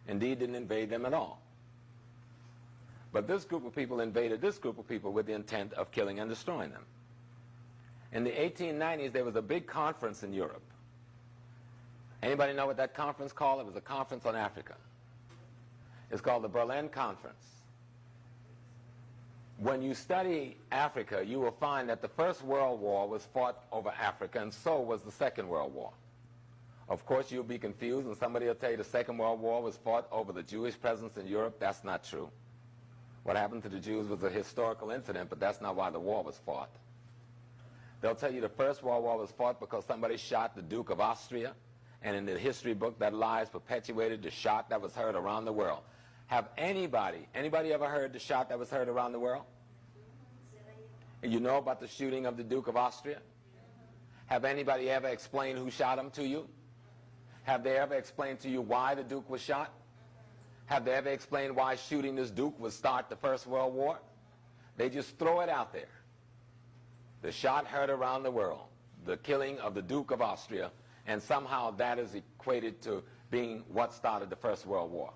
Indeed, didn't invade them at all. But this group of people invaded this group of people with the intent of killing and destroying them. In the 1890s, there was a big conference in Europe. Anybody know what that conference called? It was a conference on Africa. It's called the Berlin Conference. When you study Africa, you will find that the First World War was fought over Africa, and so was the Second World War. Of course, you'll be confused, and somebody will tell you the Second World War was fought over the Jewish presence in Europe. That's not true. What happened to the Jews was a historical incident, but that's not why the war was fought. They'll tell you the First World War was fought because somebody shot the Duke of Austria, and in the history book, that lie is perpetuated, the shot that was heard around the world. Have anybody ever heard the shot that was heard around the world? And you know about the shooting of the Duke of Austria? Have anybody ever explained who shot him to you? Have they ever explained to you why the Duke was shot? Have they ever explained why shooting this Duke would start the First World War? They just throw it out there. The shot heard around the world, the killing of the Duke of Austria, and somehow that is equated to being what started the First World War.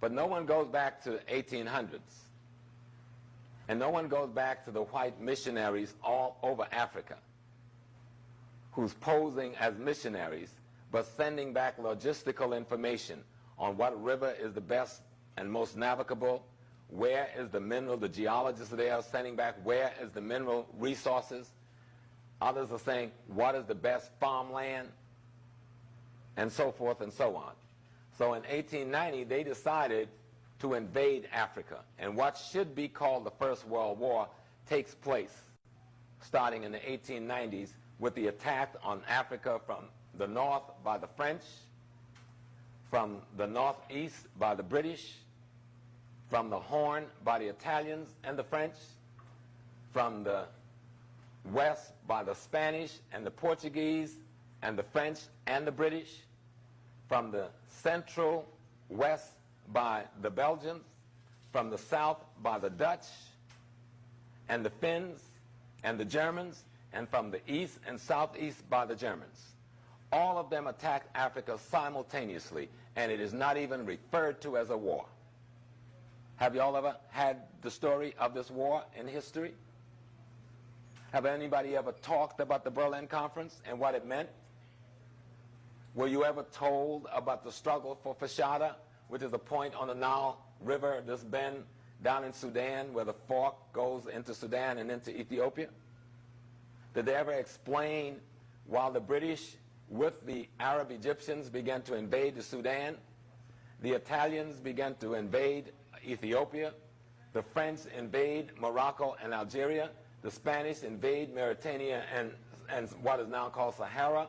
But no one goes back to the 1800s. And no one goes back to the white missionaries all over Africa who's posing as missionaries but sending back logistical information on what river is the best and most navigable, where is the mineral, the geologists they are sending back, where is the mineral resources. Others are saying, what is the best farmland, and so forth and so on. So in 1890, they decided to invade Africa. And what should be called the First World War takes place starting in the 1890s with the attack on Africa from the north by the French, from the northeast by the British, from the Horn by the Italians and the French, from the west by the Spanish and the Portuguese and the French and the British, from the central west by the Belgians, from the south by the Dutch and the Finns and the Germans, and from the east and southeast by the Germans. All of them attacked Africa simultaneously, and it is not even referred to as a war. Have you all ever had the story of this war in history? Have anybody ever talked about the Berlin Conference and what it meant? Were you ever told about the struggle for Fashada, which is a point on the Nile River, this bend down in Sudan, where the fork goes into Sudan and into Ethiopia? Did they ever explain while the British with the Arab Egyptians began to invade the Sudan, the Italians began to invade Ethiopia, the French invade Morocco and Algeria, the Spanish invade Mauritania and what is now called Sahara,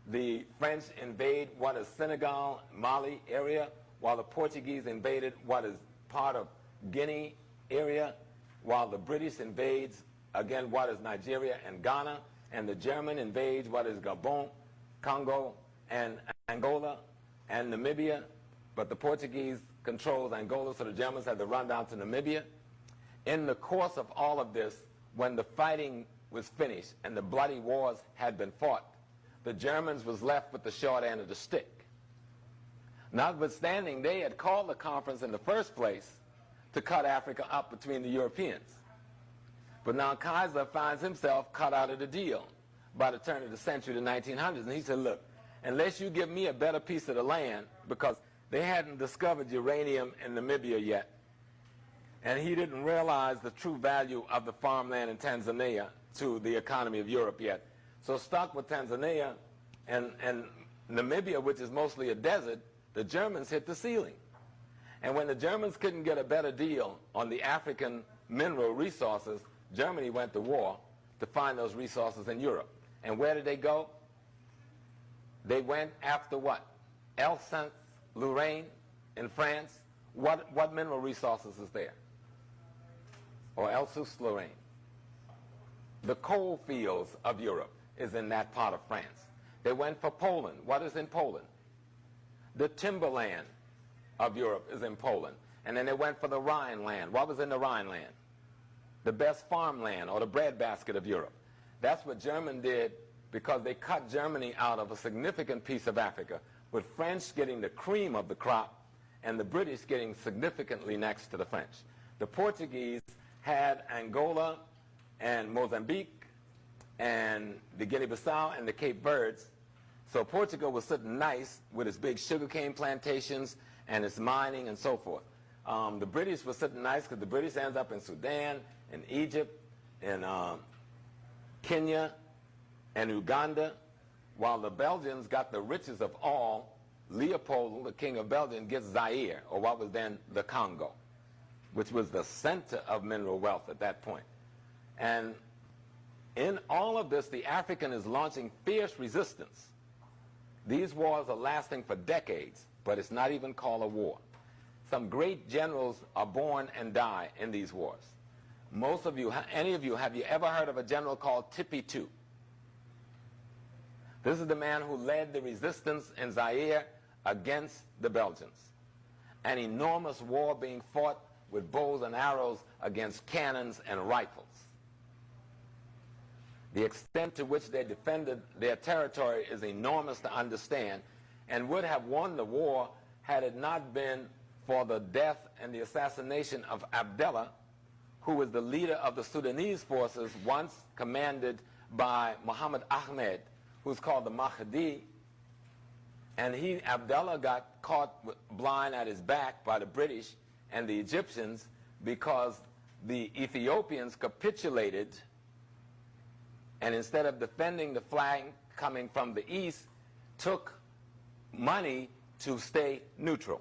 the French invade what is Senegal, Mali area, while the Portuguese invaded what is part of Guinea area, while the British invades, again, what is Nigeria and Ghana, and the German invades what is Gabon, Congo, and Angola, and Namibia, but the Portuguese controls Angola, so the Germans had to run down to Namibia. In the course of all of this, when the fighting was finished and the bloody wars had been fought, the Germans was left with the short end of the stick. Notwithstanding, they had called the conference in the first place to cut Africa up between the Europeans. But now Kaiser finds himself cut out of the deal by the turn of the century, the 1900s. And he said, look, unless you give me a better piece of the land, because they hadn't discovered uranium in Namibia yet, and he didn't realize the true value of the farmland in Tanzania to the economy of Europe yet. So stuck with Tanzania and Namibia, which is mostly a desert, the Germans hit the ceiling. And when the Germans couldn't get a better deal on the African mineral resources, Germany went to war to find those resources in Europe. And where did they go? They went after what? Alsace-Lorraine in France. What mineral resources is there? Or Alsace-Lorraine. The coal fields of Europe is in that part of France. They went for Poland. What is in Poland? The timberland of Europe is in Poland. And then they went for the Rhineland. What was in the Rhineland? The best farmland, or the breadbasket of Europe. That's what Germany did, because they cut Germany out of a significant piece of Africa, with French getting the cream of the crop and the British getting significantly next to the French. The Portuguese had Angola and Mozambique and the Guinea-Bissau and the Cape Verdes. So Portugal was sitting nice with its big sugarcane plantations and its mining and so forth. The British were sitting nice because the British ends up in Sudan, in Egypt, in Kenya, and Uganda, while the Belgians got the richest of all. Leopold, the king of Belgium, gets Zaire, or what was then the Congo, which was the center of mineral wealth at that point. And in all of this, the African is launching fierce resistance. These wars are lasting for decades, but it's not even called a war. Some great generals are born and die in these wars. Most of you, any of you, have you ever heard of a general called Tippy II? This is the man who led the resistance in Zaire against the Belgians. An enormous war being fought with bows and arrows against cannons and rifles. The extent to which they defended their territory is enormous to understand, and would have won the war had it not been for the death and the assassination of Abdallah, who was the leader of the Sudanese forces once commanded by Muhammad Ahmed, who's called the Mahdi. And Abdallah got caught blind at his back by the British and the Egyptians because the Ethiopians capitulated, and instead of defending the flag coming from the east, took money to stay neutral.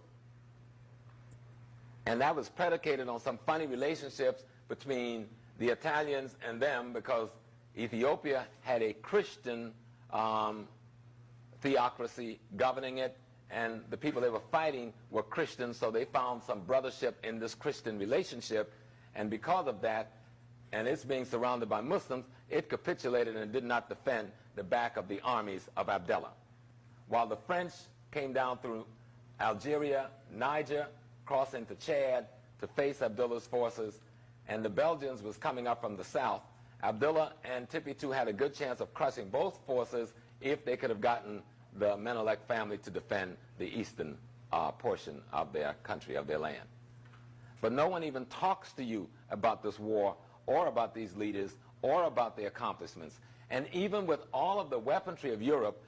And that was predicated on some funny relationships between the Italians and them, because Ethiopia had a Christian theocracy governing it, and the people they were fighting were Christians, so they found some brothership in this Christian relationship, and because of that, and it's being surrounded by Muslims, it capitulated and did not defend the back of the armies of Abdallah. While the French came down through Algeria, Niger, crossed into Chad to face Abdullah's forces, and the Belgians was coming up from the south, Abdullah and Tippy II had a good chance of crushing both forces if they could have gotten the Menelik family to defend the eastern portion of their country, of their land. But no one even talks to you about this war or about these leaders or about their accomplishments. And even with all of the weaponry of Europe,